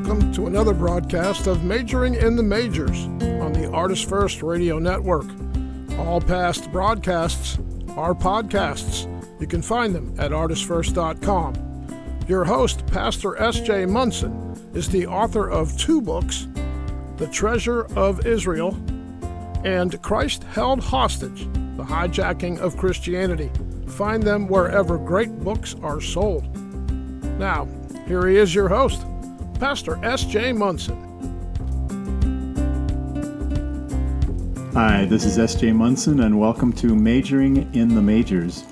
welcome to another broadcast of Majoring in the Majors on the Artist First Radio Network. All past broadcasts are podcasts. You can find them at artistfirst.com. Your host, Pastor S.J. Munson, is the author of two books, The Treasure of Israel and Christ Held Hostage, The Hijacking of Christianity. Find them wherever great books are sold. Now, here he is, your host, Pastor S.J. Munson. Hi, this is S.J. Munson, and welcome to Majoring in the Majors.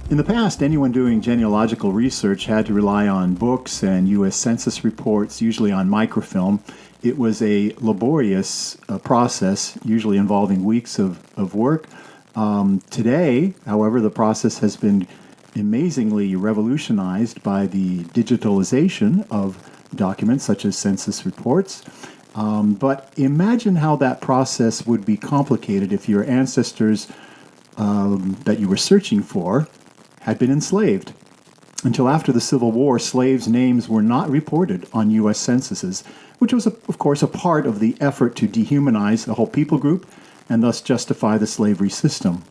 In the past, anyone doing genealogical research had to rely on books and U.S. Census reports, usually on microfilm. It was a laborious process, usually involving weeks of work. Today, however, the process has been amazingly revolutionized by the digitalization of documents such as census reports. But imagine how that process would be complicated if your ancestors that you were searching for had been enslaved. Until after the Civil War, slaves' names were not reported on U.S. censuses, which was, of course, a part of the effort to dehumanize the whole people group and thus justify the slavery system.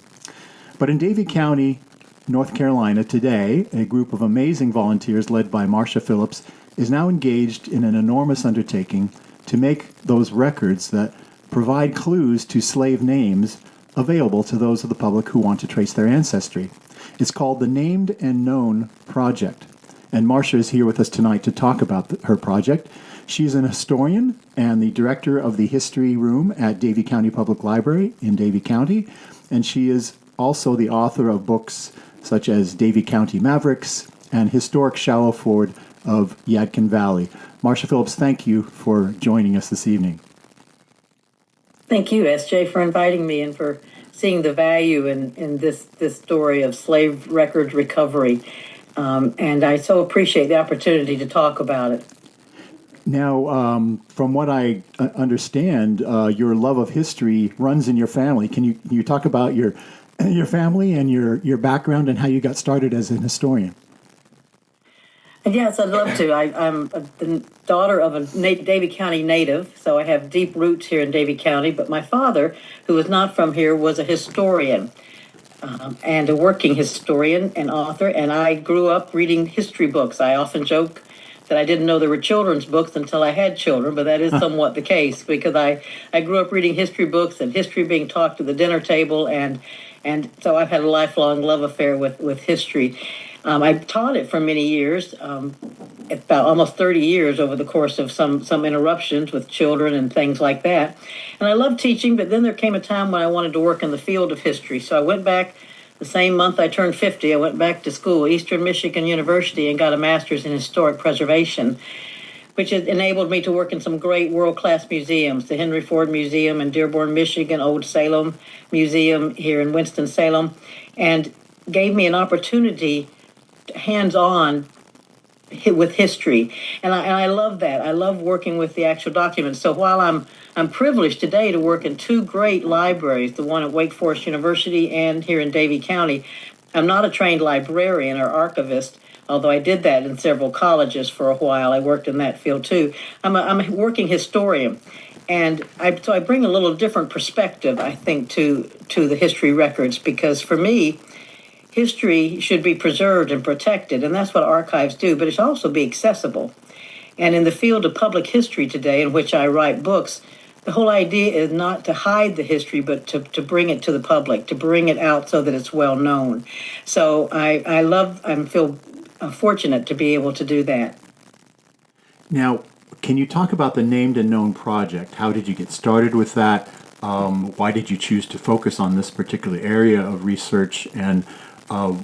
But in Davie County, North Carolina, today, a group of amazing volunteers led by Marcia Phillips is now engaged in an enormous undertaking to make those records that provide clues to slave names available to those of the public who want to trace their ancestry. It's called the Named and Known Project, and Marcia is here with us tonight to talk about her project. She's an historian and the director of the History Room at Davie County Public Library in Davie County, and she is also the author of books such as Davie County Mavericks and Historic Shallow Ford of Yadkin Valley. Marcia Phillips, thank you for joining us this evening. Thank you, SJ, for inviting me and for seeing the value in this story of slave record recovery. And I so appreciate the opportunity to talk about it. Now, from what I understand, your love of history runs in your family. Can you talk about your family and your background and how you got started as an historian? Yes, I'd love to. I'm the daughter of a Davie County native, so I have deep roots here in Davie County. But my father, who was not from here, was a historian and a working historian and author. And I grew up reading history books. I often joke that I didn't know there were children's books until I had children, but that is somewhat the case because I grew up reading history books and history being taught to the dinner table. And so I've had a lifelong love affair with history. I taught it for many years, about almost 30 years over the course of some interruptions with children and things like that. And I loved teaching, but then there came a time when I wanted to work in the field of history. So I went back the same month I turned 50. I went back to school, Eastern Michigan University, and got a master's in historic preservation, which has enabled me to work in some great world-class museums, the Henry Ford Museum in Dearborn, Michigan, Old Salem Museum here in Winston-Salem, and gave me an opportunity hands-on with history, and I love that. I love working with the actual documents. So while I'm privileged today to work in two great libraries, the one at Wake Forest University and here in Davie County, I'm not a trained librarian or archivist, although I did that in several colleges for a while. I worked in that field too. I'm a working historian, and so I bring a little different perspective, I think, to the history records, because for me, history should be preserved and protected, and that's what archives do, but it should also be accessible. And in the field of public history today, in which I write books, the whole idea is not to hide the history, but to bring it to the public, to bring it out so that it's well known. So I feel fortunate to be able to do that. Now, can you talk about the Named and Known Project? How did you get started with that? Why did you choose to focus on this particular area of research? And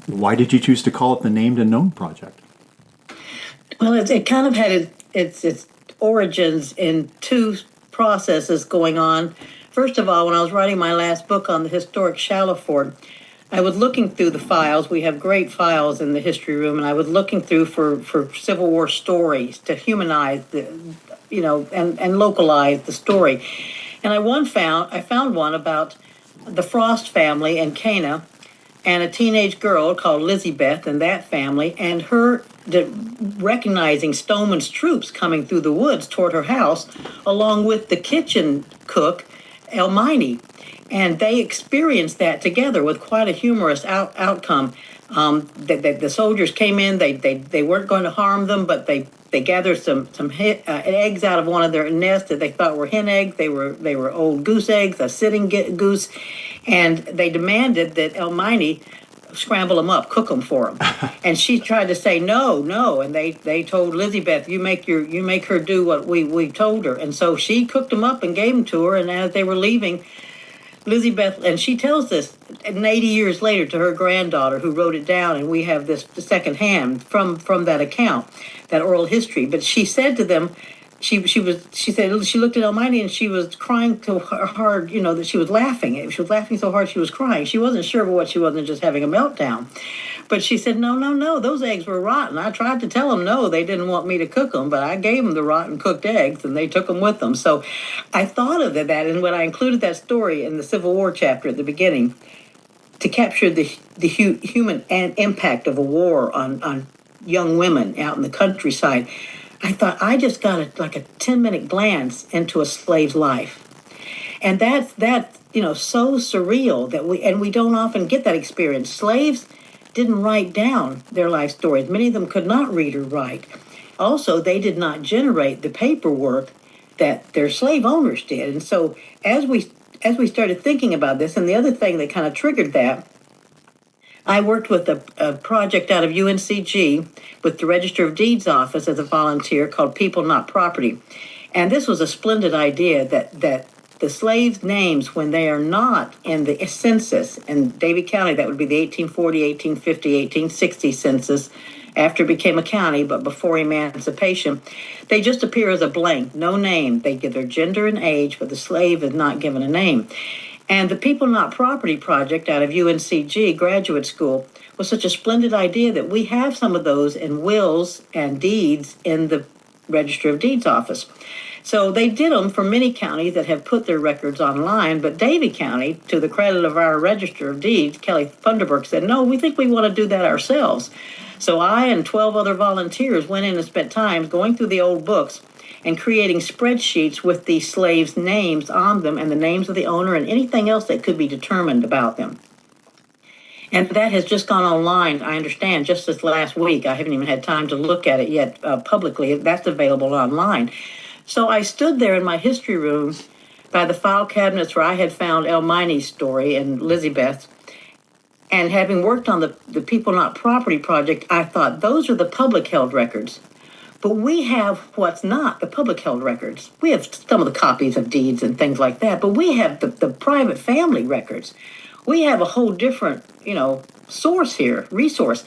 why did you choose to call it the Named and Known Project? Well, it kind of had its origins in two processes going on. First of all, when I was writing my last book on the historic Shallow Ford, I was looking through the files. We have great files in the history room, and I was looking through for Civil War stories to humanize and localize the story. And I found one about the Frost family in Cana, and a teenage girl called Lizzie Beth and that family, and her recognizing Stoneman's troops coming through the woods toward her house, along with the kitchen cook, Elmini. And they experienced that together with quite a humorous outcome. The soldiers came in, they weren't going to harm them, but they gathered some eggs out of one of their nests that they thought were hen eggs. They were old goose eggs, a sitting goose, and they demanded that Elmini scramble them up, cook them for them. And she tried to say no, and they told Lizzie-Beth, you make her do what we told her. And so she cooked them up and gave them to her. And as they were leaving, Lizzie-Beth, and she tells this 80 years later to her granddaughter who wrote it down, and we have this secondhand from that account, that oral history. But she said to them, she said she looked at Almighty and she was crying so hard, that she was laughing. She was laughing so hard she was crying. She wasn't sure what she wasn't just having a meltdown. But she said, no, those eggs were rotten. I tried to tell them no, they didn't want me to cook them, but I gave them the rotten cooked eggs and they took them with them. So I thought of that, and when I included that story in the Civil War chapter at the beginning, to capture the human impact of a war on young women out in the countryside, I thought I just got a 10-minute glance into a slave's life. And that's so surreal that we don't often get that experience. Slaves didn't write down their life stories. Many of them could not read or write. Also, they did not generate the paperwork that their slave owners did. And so as we started thinking about this, and the other thing that kind of triggered that, I worked with a project out of UNCG with the Register of Deeds office as a volunteer called People Not Property. And this was a splendid idea that the slaves' names, when they are not in the census in Davie County, that would be the 1840, 1850, 1860 census, after it became a county, but before emancipation, they just appear as a blank, no name. They give their gender and age, but the slave is not given a name. And the People Not Property project out of UNCG graduate school was such a splendid idea that we have some of those in wills and deeds in the Register of Deeds office. So they did them for many counties that have put their records online, but Davie County, to the credit of our Register of Deeds, Kelly Funderburk said, no, we think we want to do that ourselves. So I and 12 other volunteers went in and spent time going through the old books and creating spreadsheets with the slaves' names on them and the names of the owner and anything else that could be determined about them. And that has just gone online, I understand, just this last week. I haven't even had time to look at it yet publicly. That's available online. So I stood there in my history room by the file cabinets where I had found Elmini's story and Lizzie-Beth's. And having worked on the People Not Property project, I thought those are the public held records. But we have what's not the public held records. We have some of the copies of deeds and things like that, but we have the private family records. We have a whole different, source here, resource.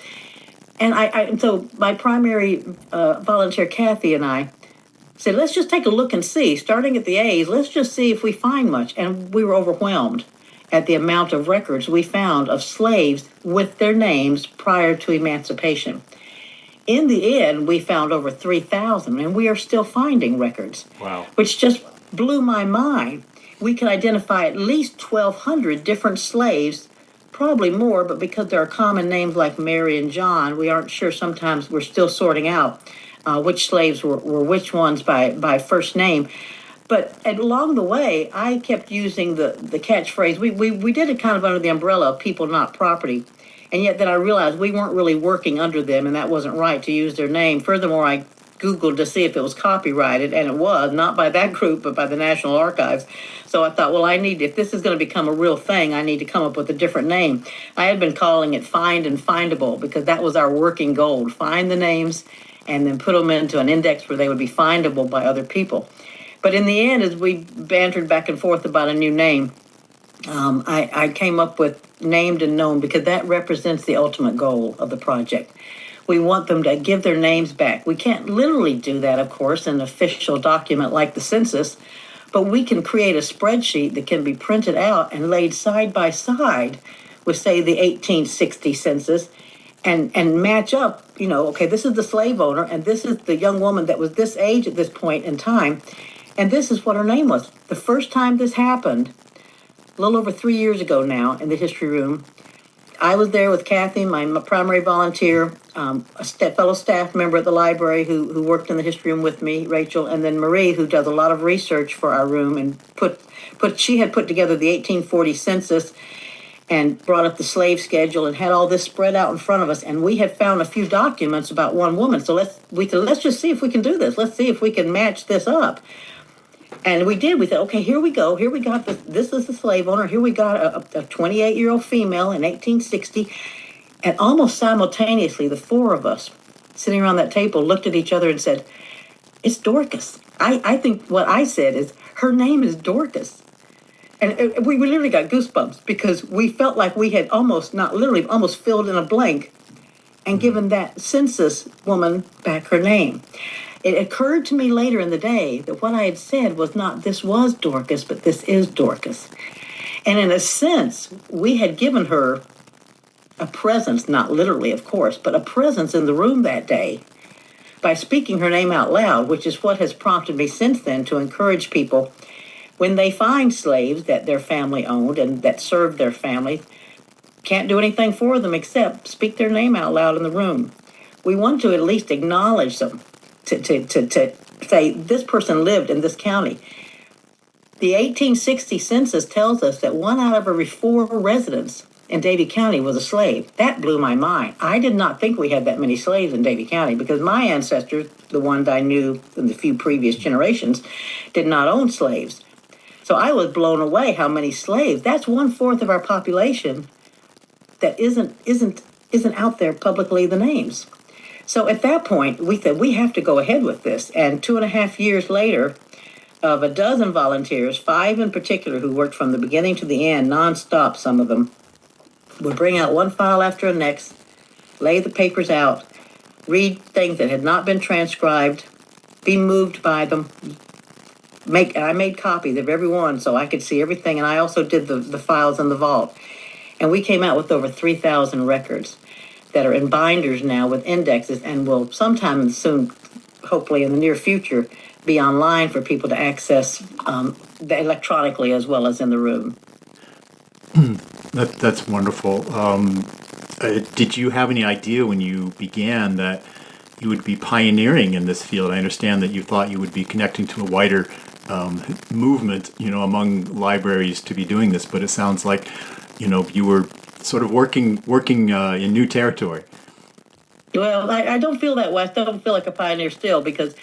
And so my primary volunteer, Kathy, and I said, let's just take a look and see, starting at the A's, let's just see if we find much. And we were overwhelmed at the amount of records we found of slaves with their names prior to emancipation. In the end, we found over 3,000, and we are still finding records. Wow. Which just blew my mind. We could identify at least 1,200 different slaves, probably more, but because there are common names like Mary and John, we aren't sure. Sometimes we're still sorting out which slaves were which ones by first name. But along the way, I kept using the catchphrase. We did it kind of under the umbrella of People Not Property. And yet then I realized we weren't really working under them, and that wasn't right to use their name. Furthermore, I Googled to see if it was copyrighted, and it was, not by that group, but by the National Archives. So I thought, well, if this is going to become a real thing, I need to come up with a different name. I had been calling it Find and Findable, because that was our working goal, find the names and then put them into an index where they would be findable by other people. But in the end, as we bantered back and forth about a new name, I came up with Named and Known, because that represents the ultimate goal of the project. We want them to give their names back. We can't literally do that, of course, in an official document like the census, but we can create a spreadsheet that can be printed out and laid side by side with, say, the 1860 census and match up, okay, this is the slave owner, and this is the young woman that was this age at this point in time, and this is what her name was. The first time this happened, a little over 3 years ago now, in the history room, I was there with Kathy, my primary volunteer, fellow staff member at the library who worked in the history room with me, Rachel, and then Marie, who does a lot of research for our room and she had put together the 1840 census and brought up the slave schedule and had all this spread out in front of us. And we had found a few documents about one woman. So let's just see if we can do this. Let's see if we can match this up. And we did. We said, okay, here we go. Here we got this is the slave owner. Here we got a 28-year-old female in 1860. And almost simultaneously, the four of us sitting around that table looked at each other and said, it's Dorcas. I think what I said is, her name is Dorcas. And we literally got goosebumps because we felt like we had almost filled in a blank and given that census woman back her name. It occurred to me later in the day that what I had said was not this was Dorcas, but this is Dorcas. And in a sense, we had given her a presence, not literally, of course, but a presence in the room that day by speaking her name out loud, which is what has prompted me since then to encourage people when they find slaves that their family owned and that served their family, can't do anything for them except speak their name out loud in the room. We want to at least acknowledge them, to say this person lived in this county. The 1860 census tells us that 1 out of every 4 residents in Davie County was a slave. That blew my mind. I did not think we had that many slaves in Davie County because my ancestors, the ones I knew in the few previous generations, did not own slaves. So I was blown away how many slaves. That's 1/4 of our population that isn't out there publicly the names. So at that point, we said we have to go ahead with this. And 2.5 years later, of a dozen volunteers, 5 in particular who worked from the beginning to the end, nonstop, some of them, would bring out one file after the next, lay the papers out, read things that had not been transcribed, be moved by them. I made copies of every one so I could see everything, and I also did the files in the vault. And we came out with over 3,000 records that are in binders now with indexes and will sometime soon, hopefully in the near future, be online for people to access electronically as well as in the room. That's wonderful. Did you have any idea when you began that you would be pioneering in this field? I understand that you thought you would be connecting to a wider movement, among libraries to be doing this, but it sounds like, you were sort of working in new territory. Well, I don't feel that way. I still don't feel like a pioneer still because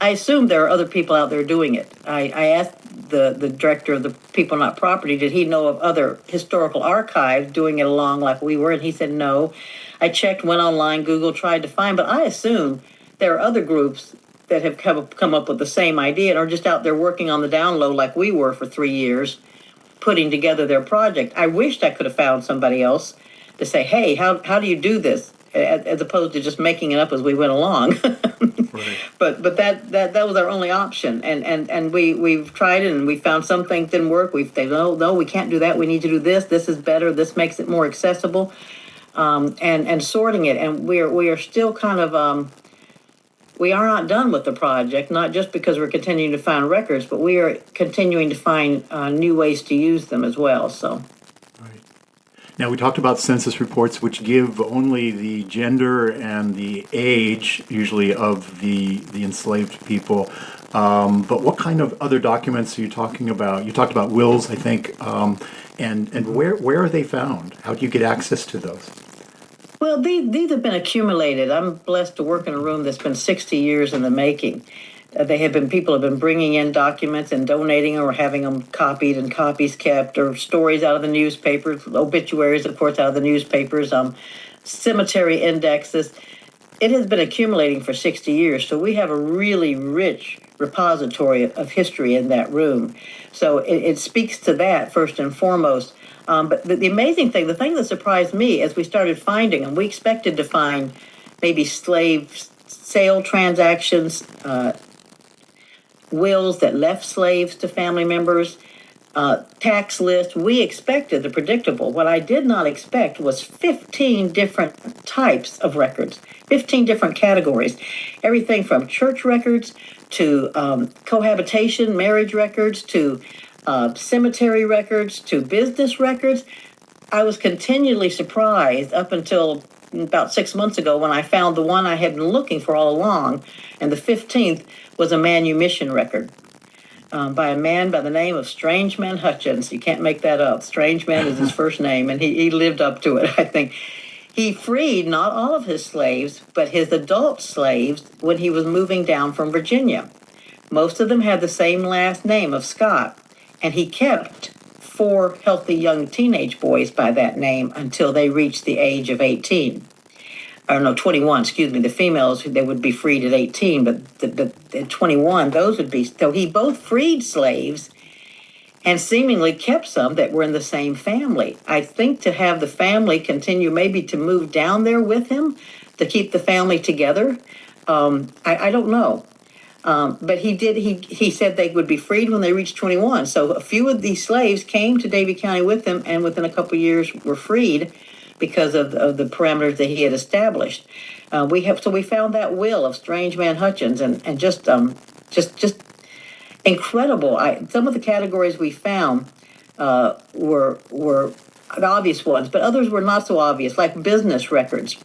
I assume there are other people out there doing it. I asked the director of the People Not Property, did he know of other historical archives doing it along like we were? And he said no. I checked, went online, Google, tried to find, but I assume there are other groups that have come up with the same idea and are just out there working on the down low like we were for 3 years, putting together their project. I wished I could have found somebody else to say, hey, how do you do this? As opposed to just making it up as we went along. Right. But that was our only option. And we've tried it and we found some things didn't work. We've said, no, we can't do that. We need to do this. This is better. This makes it more accessible. And sorting it. And we are still kind of, we are not done with the project, not just because we're continuing to find records, but we are continuing to find new ways to use them as well. So. Now, we talked about census reports, which give only the gender and the age, usually, of the enslaved people. But what kind of other documents are you talking about? You talked about wills, I think. And where are they found? How do you get access to those? Well, these have been accumulated. I'm blessed to work in a room that's been 60 years in the making. People have been bringing in documents and donating or having them copied and copies kept, or stories out of the newspapers, obituaries, of course, out of the newspapers, cemetery indexes. It has been accumulating for 60 years, so we have a really rich repository of history in that room. So it speaks to that first and foremost. But the amazing thing, the thing that surprised me as we started finding them, we expected to find maybe slave sale transactions, wills that left slaves to family members, tax list. We expected the predictable. What I did not expect was 15 different types of records, 15 different categories, everything from church records to cohabitation, marriage records, to cemetery records, to business records. I was continually surprised up until about 6 months ago when I found the one I had been looking for all along, and the 15th was a manumission record by a man by the name of Strangeman Hutchins. You can't make that up. Strangeman is his first name, and he lived up to it, I think. He freed not all of his slaves, but his adult slaves when he was moving down from Virginia. Most of them had the same last name of Scott, and he kept 4 healthy young teenage boys by that name until they reached the age of 18. Or no, 21, excuse me. The females, they would be freed at 18, but at 21, those would be. So he both freed slaves and seemingly kept some that were in the same family. I think to have the family continue, maybe to move down there with him, to keep the family together. I don't know. But he said they would be freed when they reached 21. So a few of these slaves came to Davie County with him, and within a couple of years were freed because of the parameters that he had established. We found that will of Strangeman Hutchins, and just incredible. Some of the categories we found were obvious ones, but others were not so obvious, like business records.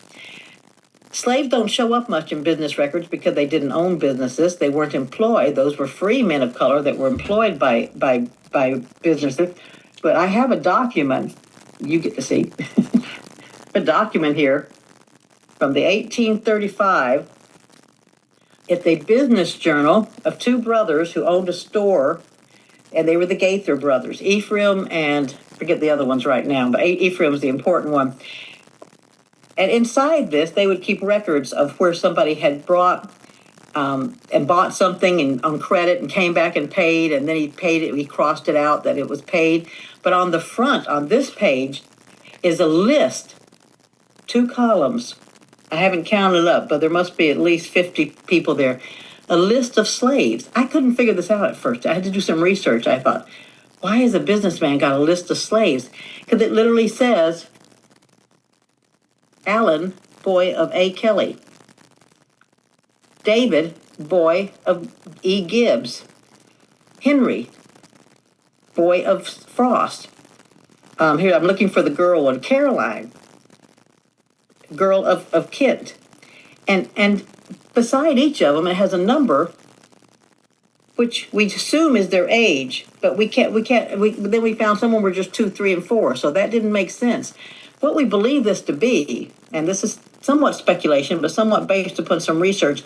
Slaves don't show up much in business records because they didn't own businesses. They weren't employed. Those were free men of color that were employed by businesses. But I have a document, you get to see, a document here from the 1835. It's a business journal of 2 brothers who owned a store, and they were the Gaither brothers, Ephraim and, forget the other ones right now, but Ephraim's the important one. And inside this, they would keep records of where somebody had brought and bought something on credit and came back and paid, and then he paid it, he crossed it out that it was paid. But on the front, on this page, is a list, 2 columns. I haven't counted up, but there must be at least 50 people there. A list of slaves. I couldn't figure this out at first. I had to do some research. I thought, why has a businessman got a list of slaves? Because it literally says, Allen, boy of A. Kelly. David, boy of E. Gibbs. Henry, boy of Frost. Here, I'm looking for the girl one. Caroline, girl of Kent. And beside each of them, it has a number, which we assume is their age, but then we found some of them were just 2, 3, and 4, so that didn't make sense. What we believe this to be, and this is somewhat speculation, but somewhat based upon some research,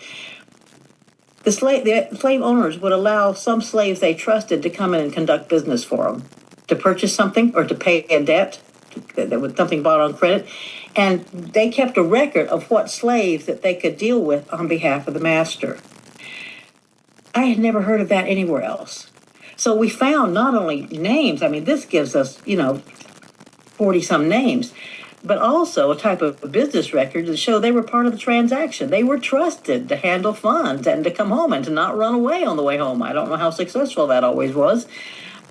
the slave owners would allow some slaves they trusted to come in and conduct business for them, to purchase something or to pay a debt, that was something bought on credit, and they kept a record of what slaves that they could deal with on behalf of the master. I had never heard of that anywhere else. So we found not only names, I mean, this gives us, 40-some names, but also a type of business record to show they were part of the transaction. They were trusted to handle funds and to come home and to not run away on the way home. I don't know how successful that always was,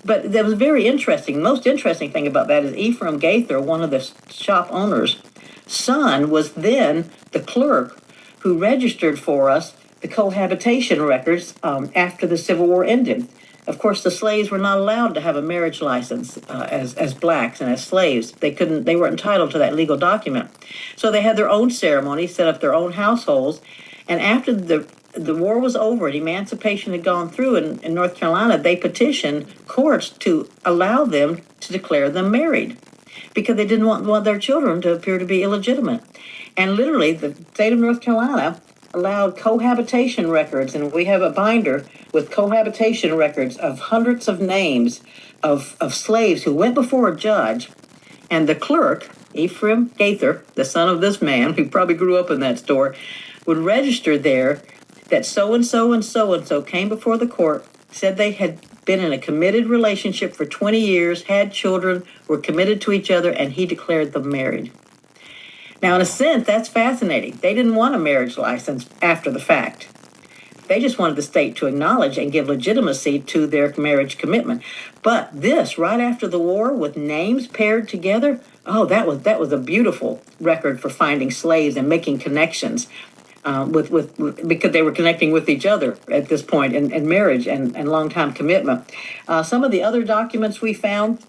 but that was very interesting. The most interesting thing about that is Ephraim Gaither, one of the shop owners' son, was then the clerk who registered for us the cohabitation records after the Civil War ended. Of course, the slaves were not allowed to have a marriage license as blacks and as slaves. They weren't entitled to that legal document. So they had their own ceremony, set up their own households, and after the war was over and emancipation had gone through in North Carolina, they petitioned courts to allow them to declare them married because they didn't want their children to appear to be illegitimate. And literally, the state of North Carolina allowed cohabitation records, and we have a binder with cohabitation records of hundreds of names of slaves who went before a judge, and the clerk, Ephraim Gaither, the son of this man, who probably grew up in that store, would register there that so-and-so and so-and-so came before the court, said they had been in a committed relationship for 20 years, had children, were committed to each other, and he declared them married. Now, in a sense, that's fascinating. They didn't want a marriage license after the fact. They just wanted the state to acknowledge and give legitimacy to their marriage commitment. But this, right after the war, with names paired together, that was a beautiful record for finding slaves and making connections because they were connecting with each other at this point in marriage and long-time commitment. Some of the other documents we found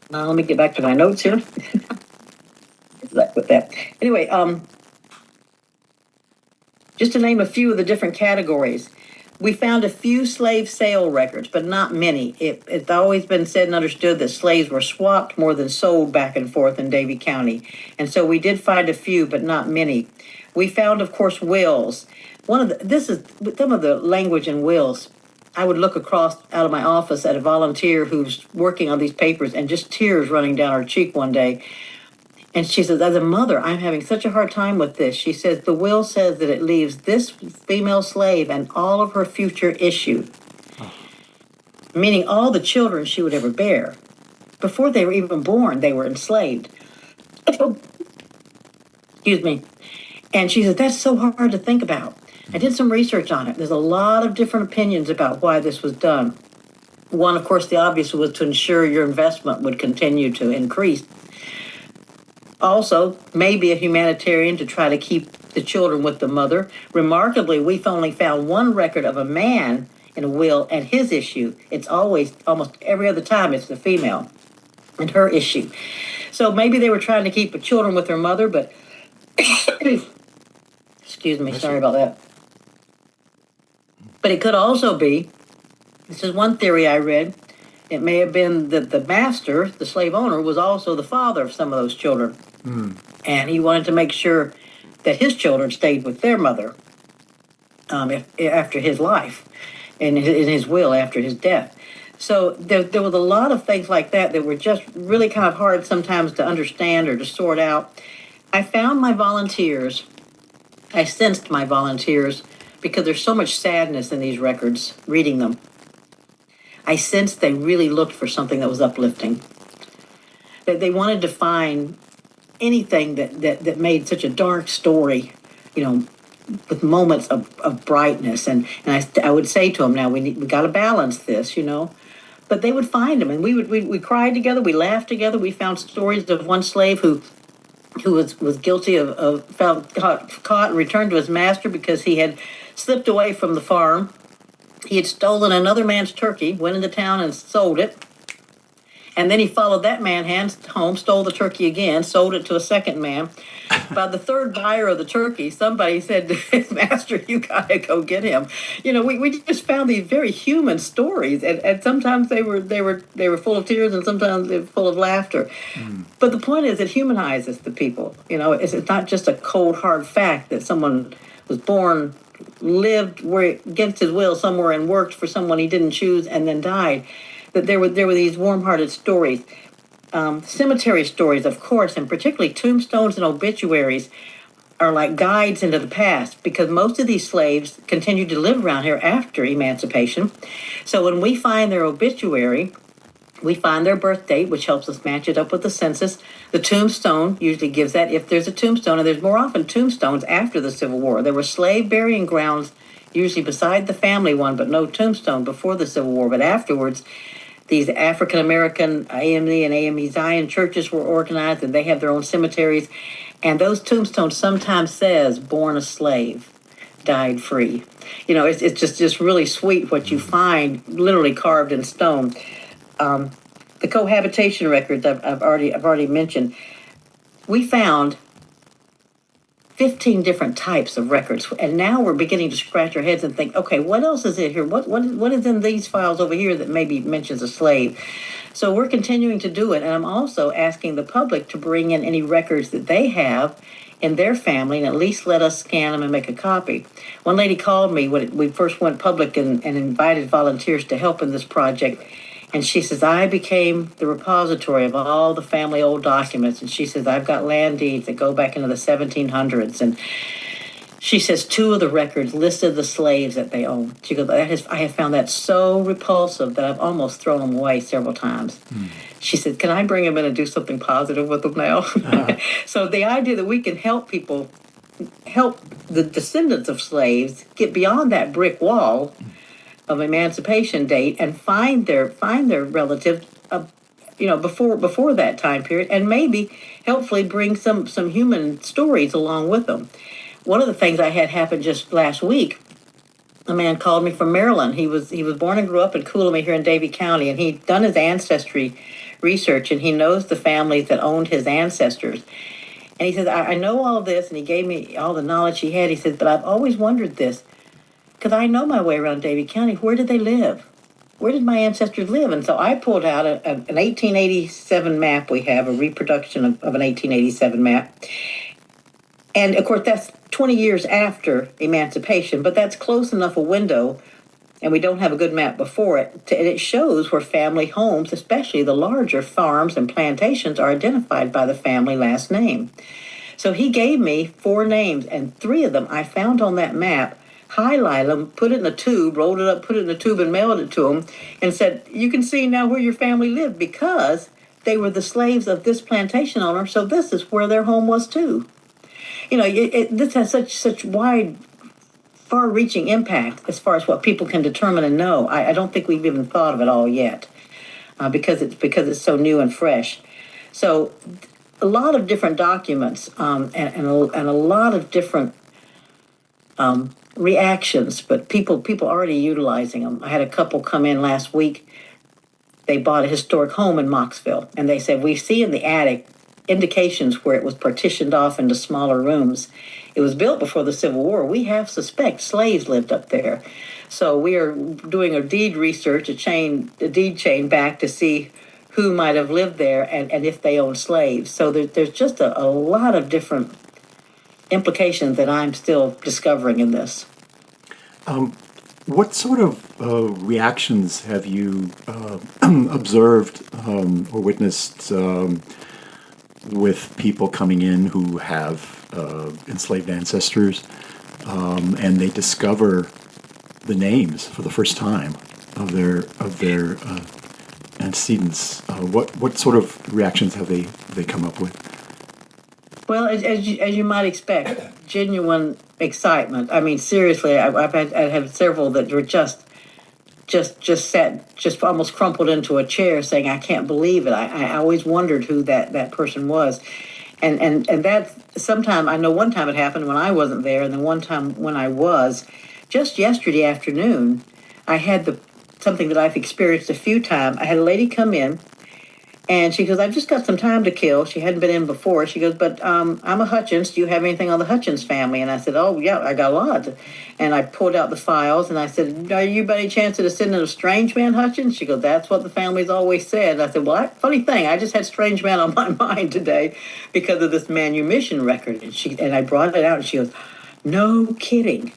Now, let me get back to my notes here. With that. Anyway, just to name a few of the different categories, we found a few slave sale records, but not many. It's always been said and understood that slaves were swapped more than sold back and forth in Davie County. And so we did find a few, but not many. We found, of course, wills. This is some of the language in wills. I would look across out of my office at a volunteer who's working on these papers and just tears running down her cheek one day. And she says, as a mother, I'm having such a hard time with this. She says, the will says that it leaves this female slave and all of her future issue, meaning all the children she would ever bear. Before they were even born, they were enslaved. Excuse me. And she says, that's so hard to think about. I did some research on it. There's a lot of different opinions about why this was done. One, of course, the obvious was to ensure your investment would continue to increase. Also, maybe a humanitarian to try to keep the children with the mother. Remarkably, we've only found one record of a man in a will and his issue. It's always, almost every other time, it's the female and her issue. So maybe they were trying to keep the children with their mother, but excuse me, sorry about that. But it could also be, this is one theory I read, it may have been that the master, the slave owner, was also the father of some of those children. And he wanted to make sure that his children stayed with their mother after his life, in his will after his death. So there was a lot of things like that were just really kind of hard sometimes to understand or to sort out. I found my volunteers, I sensed my volunteers, because there's so much sadness in these records, reading them. I sensed they really looked for something that was uplifting. That they wanted to find anything that made such a dark story, with moments of brightness. And I would say to them, now we got to balance this, But they would find them, and we cried together, we laughed together. We found stories of one slave who was guilty of caught and returned to his master because he had slipped away from the farm. He had stolen another man's turkey, went into town and sold it. And then he followed that man home, stole the turkey again, sold it to a second man. By the third buyer of the turkey, somebody said to his master, you got to go get him. We just found these very human stories. And sometimes they were full of tears and sometimes they were full of laughter. But the point is, it humanizes the people. It's not just a cold, hard fact that someone was born, lived against his will somewhere and worked for someone he didn't choose and then died. That there were these warm-hearted stories, cemetery stories, of course, and particularly tombstones and obituaries are like guides into the past, because most of these slaves continued to live around here after emancipation. So when we find their obituary, we find their birth date, which helps us match it up with the census. The tombstone usually gives that, if there's a tombstone, and there's more often tombstones after the Civil War. There were slave burying grounds, usually beside the family one, but no tombstone before the Civil War. But afterwards, these African-American AME and AME Zion churches were organized, and they have their own cemeteries. And those tombstones sometimes says, born a slave, died free. It's just really sweet what you find literally carved in stone. The cohabitation records I've already mentioned. We found 15 different types of records, and now we're beginning to scratch our heads and think, okay, what else is in here? What is in these files over here that maybe mentions a slave? So we're continuing to do it, and I'm also asking the public to bring in any records that they have in their family and at least let us scan them and make a copy. One lady called me when we first went public and invited volunteers to help in this project. And she says, I became the repository of all the family old documents. And she says, I've got land deeds that go back into the 1700s. And she says 2 of the records listed the slaves that they owned. She goes, I have found that so repulsive that I've almost thrown them away several times. She said, can I bring them in and do something positive with them now? So the idea that we can help people, help the descendants of slaves get beyond that brick wall of emancipation date and find their relatives, before that time period, and maybe hopefully bring some human stories along with them. One of the things I had happen just last week, a man called me from Maryland. He was born and grew up in Coolamy here in Davie County, and he'd done his ancestry research, and he knows the families that owned his ancestors. And he says, I know all of this, and he gave me all the knowledge he had. He says, but I've always wondered this, because I know my way around Davie County. Where did they live? Where did my ancestors live? And so I pulled out an 1887 map we have, a reproduction of an 1887 map. And, of course, that's 20 years after emancipation, but that's close enough a window, and we don't have a good map before it, and it shows where family homes, especially the larger farms and plantations, are identified by the family last name. So he gave me 4 names, and 3 of them I found on that map, highlighted them, put it in a tube, rolled it up, put it in a tube, and mailed it to him, and said, you can see now where your family lived, because they were the slaves of this plantation owner, so this is where their home was too. You know, this has such wide, far-reaching impact as far as what people can determine and know. I don't think we've even thought of it all yet, because it's so new and fresh. So a lot of different documents, and a lot of different reactions, but people already utilizing them. I had a couple come in last week. They bought a historic home in Moxville, and they said, we see in the attic indications where it was partitioned off into smaller rooms. It was built before the Civil War. We suspect slaves lived up there. So we are doing a deed research, a deed chain back to see who might have lived there and if they owned slaves. So there's just a lot of different implications that I'm still discovering in this. What sort of reactions have you observed or witnessed with people coming in who have enslaved ancestors, and they discover the names for the first time of their antecedents? What sort of reactions have they come up with? Well, as you might expect, genuine excitement. I mean, seriously, I've had several that were just almost crumpled into a chair, saying, "I can't believe it. I always wondered who that person was," and that sometime, I know one time it happened when I wasn't there, and then one time when I was, just yesterday afternoon, I had something that I've experienced a few times. I had a lady come in. And she goes, I've just got some time to kill. She hadn't been in before. She goes, but I'm a Hutchins. Do you have anything on the Hutchins family? And I said, oh, yeah, I got a lot. And I pulled out the files, and I said, are you by any chance a descendant of Strange Man Hutchins? She goes, that's what the family's always said. And I said, well, funny thing, I just had Strange Man on my mind today because of this manumission record. And I brought it out, and she goes, no kidding.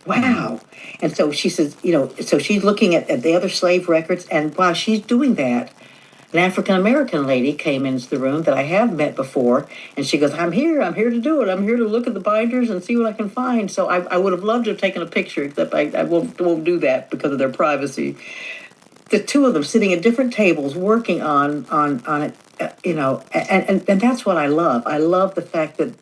Wow. And so she says, so she's looking at the other slave records, and while she's doing that, an African-American lady came into the room that I have met before, and she goes, I'm here to do it. I'm here to look at the binders and see what I can find. So I would have loved to have taken a picture, except I won't do that because of their privacy. The two of them sitting at different tables working on it, and that's what I love. I love the fact that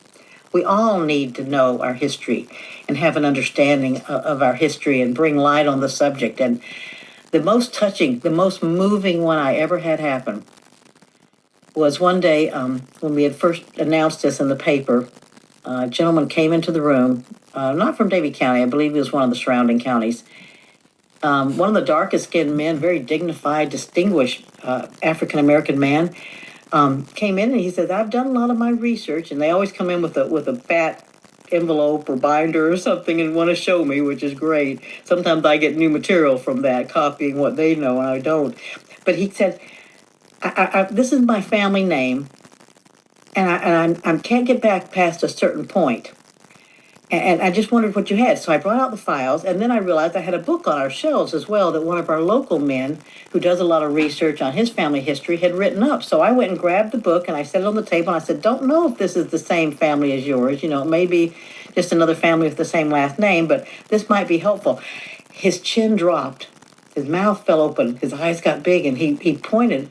we all need to know our history and have an understanding of our history and bring light on the subject. And the most touching, the most moving one I ever had happen was one day when we had first announced this in the paper. A gentleman came into the room, not from Davie County, I believe he was one of the surrounding counties. One of the darkest skinned men, very dignified, distinguished African-American man, came in and he said, I've done a lot of my research, and they always come in with a fat envelope or binder or something and want to show me, which is great. Sometimes I get new material from that, copying what they know, and I don't. But he said, this is my family name, and I can't get back past a certain point. And I just wondered what you had. So I brought out the files, and then I realized I had a book on our shelves as well that one of our local men, who does a lot of research on his family history, had written up. So I went and grabbed the book, and I set it on the table, and I said, don't know if this is the same family as yours. Maybe just another family with the same last name, but this might be helpful. His chin dropped. His mouth fell open. His eyes got big, and he pointed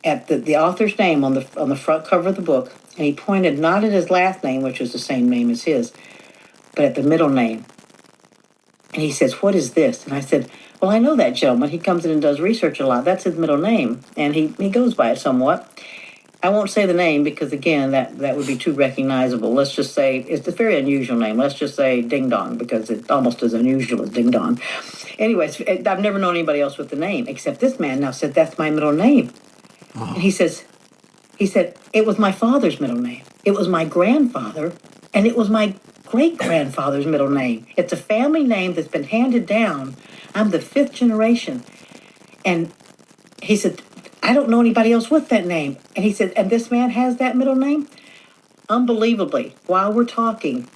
at the author's name on the front cover of the book, and he pointed not at his last name, which was the same name as his, but at the middle name. And he says, what is this? And I said, well, I know that gentleman. He comes in and does research a lot. That's his middle name. And he goes by it somewhat. I won't say the name because, again, that would be too recognizable. Let's just say, it's a very unusual name. Let's just say Ding Dong, because it's almost as unusual as Ding Dong. Anyways, I've never known anybody else with the name, except this man now said, that's my middle name. And he said, it was my father's middle name. It was my grandfather, and it was my great-grandfather's middle name. It's a family name that's been handed down. I'm the 5th generation. And he said, I don't know anybody else with that name. And he said, and this man has that middle name? Unbelievably, while we're talking,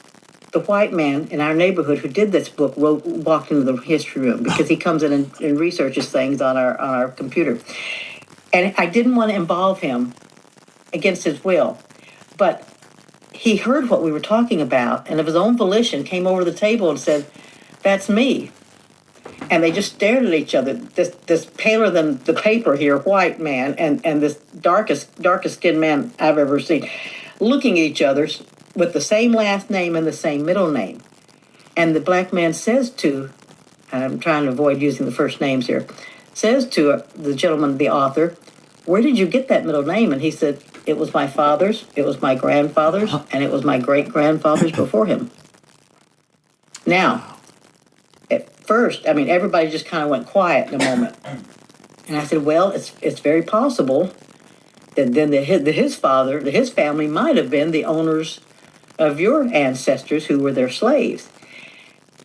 the white man in our neighborhood who did this book walked into the history room because he comes in and researches things on our computer. And I didn't want to involve him against his will, but he heard what we were talking about and of his own volition came over to the table and said, that's me. And they just stared at each other, this paler than the paper here, white man, and this darkest skinned man I've ever seen, looking at each other with the same last name and the same middle name. And the black man says to, I'm trying to avoid using the first names here, says to the gentleman, the author, where did you get that middle name? And he said, it was my father's, it was my grandfather's, and it was my great-grandfather's before him. Now, at first, everybody just kind of went quiet in a moment. And I said, well, it's very possible that then his family might have been the owners of your ancestors who were their slaves.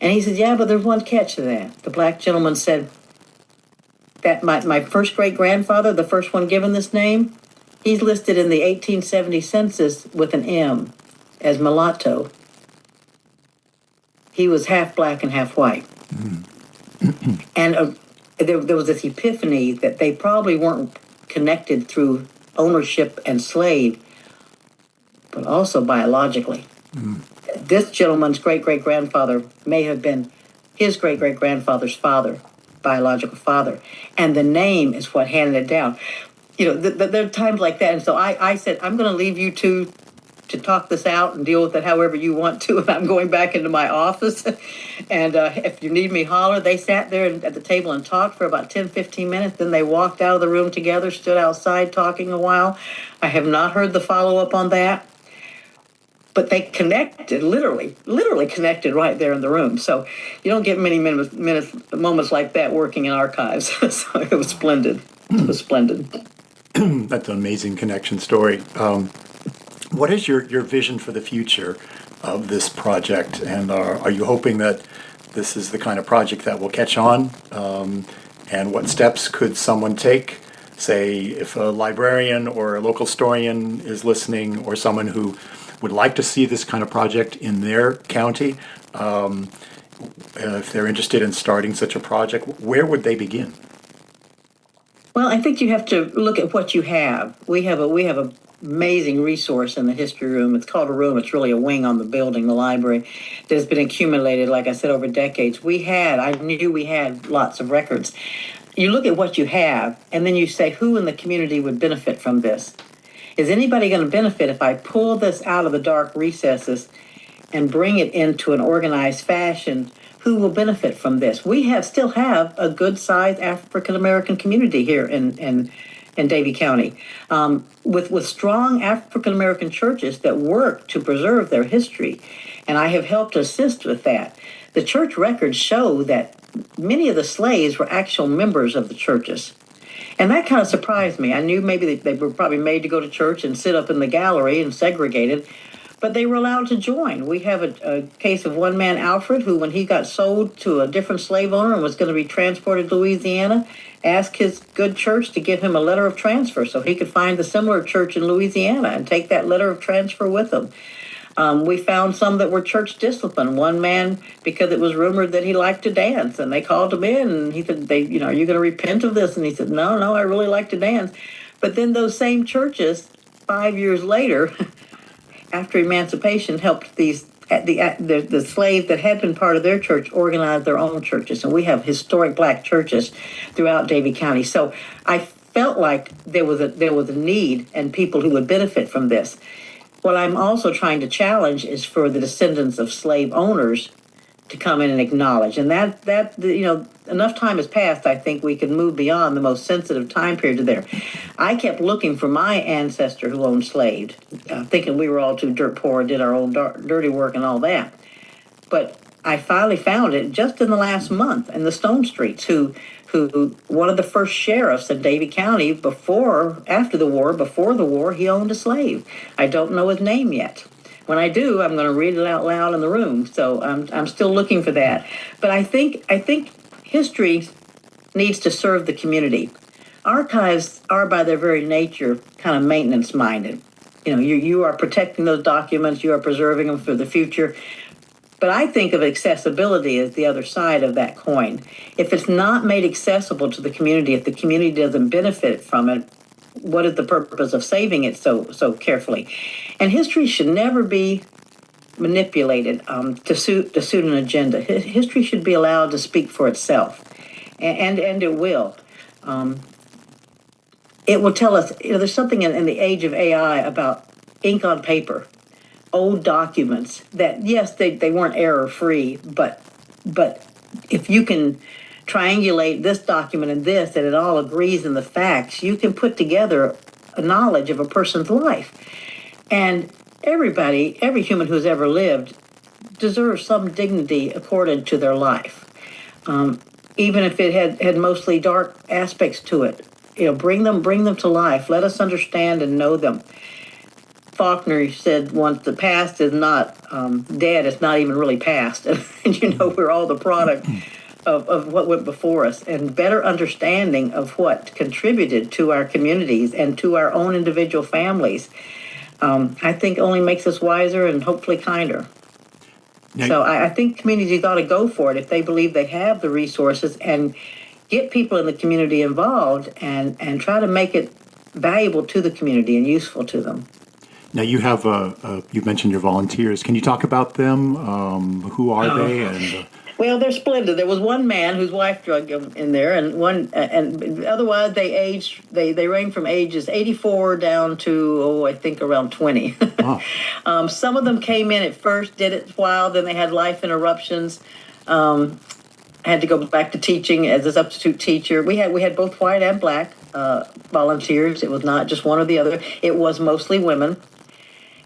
And he said, yeah, but there's one catch to that. The black gentleman said that my first great-grandfather, the first one given this name, he's listed in the 1870 census with an M as mulatto. He was half black and half white. And there was this epiphany that they probably weren't connected through ownership and slave, but also biologically. This gentleman's great-great-grandfather may have been his great-great-grandfather's father, biological father, and the name is what handed it down. There are times like that, and so I said, I'm going to leave you two to talk this out and deal with it however you want to, and I'm going back into my office, and if you need me, holler. They sat there at the table and talked for about 10, 15 minutes, then they walked out of the room together, stood outside talking a while. I have not heard the follow-up on that. But they connected, literally connected right there in the room. So you don't get many moments like that working in archives. So it was splendid. It was splendid. That's an amazing connection story. What is your vision for the future of this project? And are you hoping that this is the kind of project that will catch on? And what steps could someone take? Say, if a librarian or a local historian is listening, or someone who would like to see this kind of project in their county, if they're interested in starting such a project, where would they begin? Well, I think you have to look at what you have. We have an amazing resource in the history room. It's called a room. It's really a wing on the building, the library, that has been accumulated, like I said, over decades. I knew we had lots of records. You look at what you have, and then you say, who in the community would benefit from this? Is anybody going to benefit if I pull this out of the dark recesses and bring it into an organized fashion? Who will benefit from this? We still have a good-sized African-American community here in Davie County, with strong African-American churches that work to preserve their history, and I have helped assist with that. The church records show that many of the slaves were actual members of the churches. And that kind of surprised me. I knew maybe they were probably made to go to church and sit up in the gallery and segregated, but they were allowed to join. We have a case of one man, Alfred, who, when he got sold to a different slave owner and was going to be transported to Louisiana, asked his good church to give him a letter of transfer so he could find a similar church in Louisiana and take that letter of transfer with him. We found some that were church discipline. One man, because it was rumored that he liked to dance, and they called him in, and he said, are you going to repent of this? And he said, no, I really like to dance. But then those same churches, 5 years later, after emancipation, helped the slaves that had been part of their church organize their own churches. And we have historic black churches throughout Davie County. So I felt like there was a need and people who would benefit from this. What I'm also trying to challenge is for the descendants of slave owners to come in and acknowledge. And that enough time has passed, I think we can move beyond the most sensitive time period there. I kept looking for my ancestor who owned slaves, thinking we were all too dirt poor, did our own dirty work and all that. But I finally found it just in the last month in the Stone Streets, who one of the first sheriffs in Davie County after the war, he owned a slave. I don't know his name yet. When I do, I'm going to read it out loud in the room. So I'm still looking for that. But I think history needs to serve the community. Archives are, by their very nature, kind of maintenance minded. You are protecting those documents, you are preserving them for the future. But I think of accessibility as the other side of that coin. If it's not made accessible to the community, if the community doesn't benefit from it, what is the purpose of saving it so carefully? And history should never be manipulated to suit an agenda. History should be allowed to speak for itself, and it will. It will tell us. There's something in the age of AI about ink on paper, old documents that, yes, they weren't error-free, but if you can triangulate this document and this, and it all agrees in the facts, you can put together a knowledge of a person's life. And every human who's ever lived deserves some dignity accorded to their life. Even if it had mostly dark aspects to it, bring them to life. Let us understand and know them. Faulkner said once, the past is not dead, it's not even really past. And we're all the product of what went before us, and better understanding of what contributed to our communities and to our own individual families, I think only makes us wiser and hopefully kinder. So I think communities ought to go for it if they believe they have the resources, and get people in the community involved and try to make it valuable to the community and useful to them. Now you have you mentioned your volunteers. Can you talk about them? Who are they? And well, they're splendid. There was one man whose wife drugged him in there, and otherwise they range from ages 84 down to I think around 20. Wow. Some of them came in at first, did it a while, then they had life interruptions. Had to go back to teaching as a substitute teacher. We had both white and black volunteers. It was not just one or the other. It was mostly women.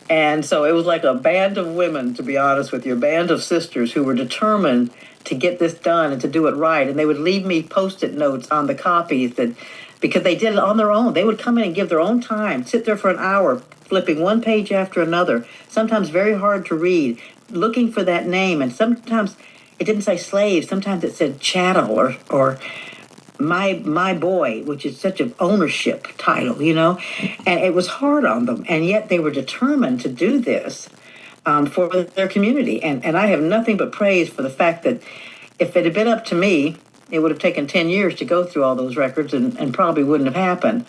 And so it was like a band of women, to be honest with you, a band of sisters who were determined to get this done and to do it right. And they would leave me Post-it notes on the copies because they did it on their own. They would come in and give their own time, sit there for an hour, flipping one page after another, sometimes very hard to read, looking for that name. And sometimes it didn't say slave. Sometimes it said chattel or my boy, which is such an ownership title, and it was hard on them. And yet they were determined to do this for their community. And I have nothing but praise for the fact that if it had been up to me, it would have taken 10 years to go through all those records and probably wouldn't have happened.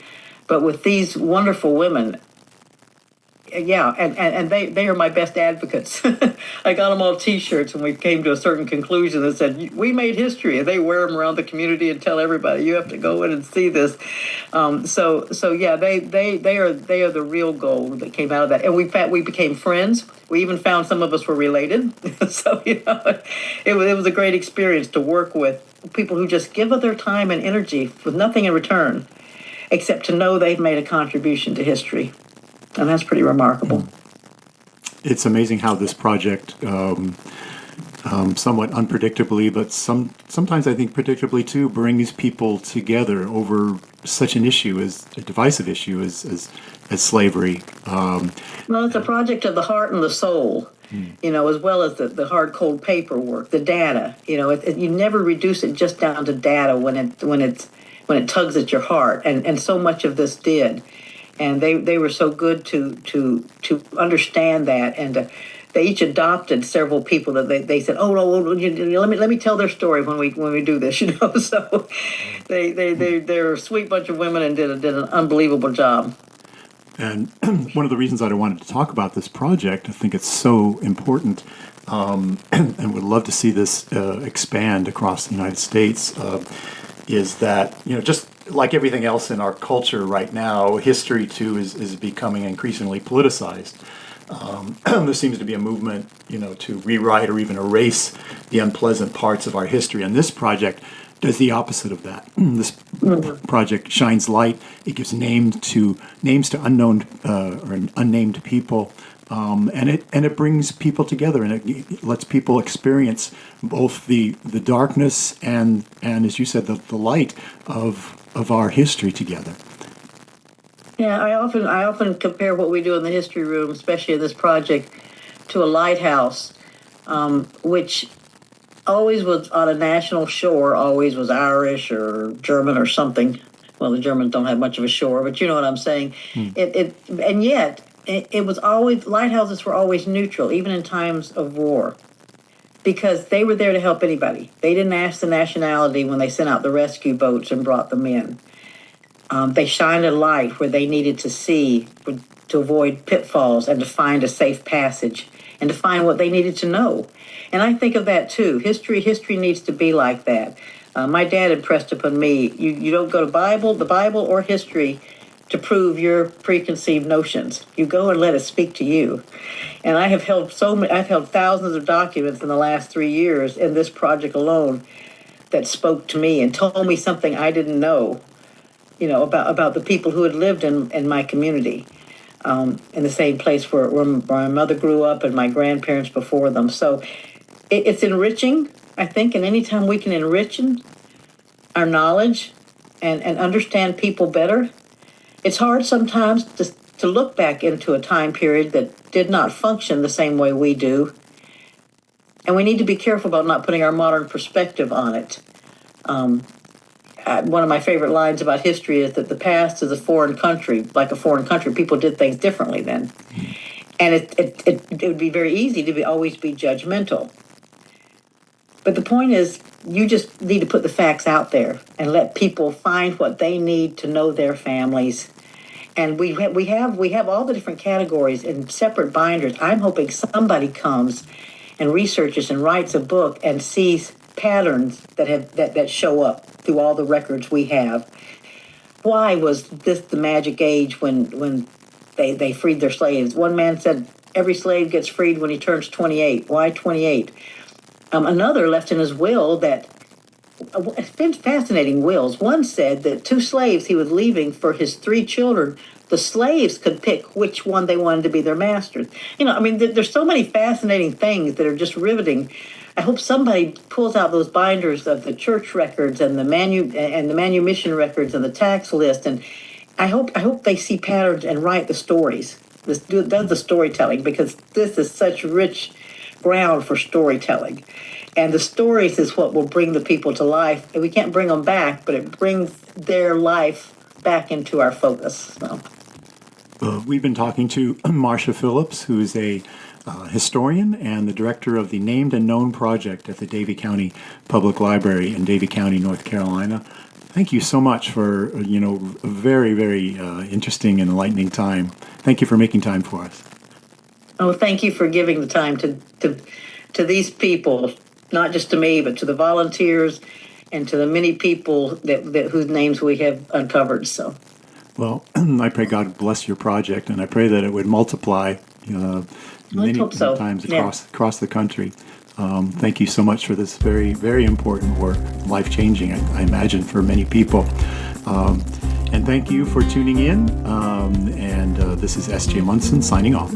But with these wonderful women, yeah, and they are my best advocates. I got them all T-shirts, and we came to a certain conclusion that said, we made history, and they wear them around the community and tell everybody, you have to go in and see this. So yeah, they are the real gold that came out of that. And we became friends. We even found some of us were related. So, it was a great experience to work with people who just give of their time and energy with nothing in return, except to know they've made a contribution to history. And that's pretty remarkable. It's amazing how this project, somewhat unpredictably, but sometimes I think predictably too, brings people together over such an issue, as a divisive issue as slavery. Well, it's a project of the heart and the soul, as well as the hard, cold paperwork, the data. You never reduce it just down to data when it tugs at your heart, and so much of this did. And they were so good to understand that, and they each adopted several people that they said, let me tell their story when we do this, So they're a sweet bunch of women and did an unbelievable job. And one of the reasons that I wanted to talk about this project, I think it's so important, and would love to see this expand across the United States, is that just like everything else in our culture right now, history too is becoming increasingly politicized. There seems to be a movement, to rewrite or even erase the unpleasant parts of our history. And this project does the opposite of that. This project shines light. It gives names to unknown or unnamed people, and it brings people together, and it lets people experience both the darkness and as you said, the light of our history together. Yeah, I often compare what we do in the history room, especially in this project, to a lighthouse, which always was on a national shore, always was Irish or German or something. Well, the Germans don't have much of a shore, but you know what I'm saying. And yet it was always, lighthouses were always neutral, even in times of war, because they were there to help anybody. They didn't ask the nationality when they sent out the rescue boats and brought them in. They shined a light where they needed to see to avoid pitfalls and to find a safe passage and to find what they needed to know. And I think of that too. History needs to be like that. My dad impressed upon me, you don't go to the Bible or history to prove your preconceived notions. You go and let it speak to you. And I've held thousands of documents in the last 3 years in this project alone that spoke to me and told me something I didn't know, about the people who had lived in my community, in the same place where my mother grew up and my grandparents before them. So it's enriching, I think, and anytime we can enrich our knowledge and understand people better. It's hard sometimes to look back into a time period that did not function the same way we do, and we need to be careful about not putting our modern perspective on it. One of my favorite lines about history is that the past is a foreign country. Like a foreign country, people did things differently then. And it would be very easy to always be judgmental. But the point is, you just need to put the facts out there and let people find what they need to know their families. And we have all the different categories in separate binders. I'm hoping somebody comes and researches and writes a book and sees patterns that show up through all the records we have. Why was this the magic age when they freed their slaves? One man said every slave gets freed when he turns 28. Why 28? Another left in his will that, it's been fascinating wills. One said that 2 slaves he was leaving for his 3 children. The slaves could pick which one they wanted to be their masters. There's so many fascinating things that are just riveting. I hope somebody pulls out those binders of the church records and the manumission records and the tax list, and I hope they see patterns and write the stories. Does the storytelling, because this is such rich ground for storytelling, and the stories is what will bring the people to life. And we can't bring them back, but it brings their life back into our focus. So. We've been talking to Marcia Phillips, who is a historian and the director of the Named and Known Project at the Davie County Public Library in Davie County, North Carolina. Thank you so much for a very, very interesting and enlightening time. Thank you for making time for us. Oh, thank you for giving the time to these people, not just to me, but to the volunteers and to the many people that whose names we have uncovered. So, well, I pray God bless your project, and I pray that it would multiply many times across the country. Thank you so much for this very, very important work, life-changing, I imagine, for many people. And thank you for tuning in. And this is S.J. Munson signing off.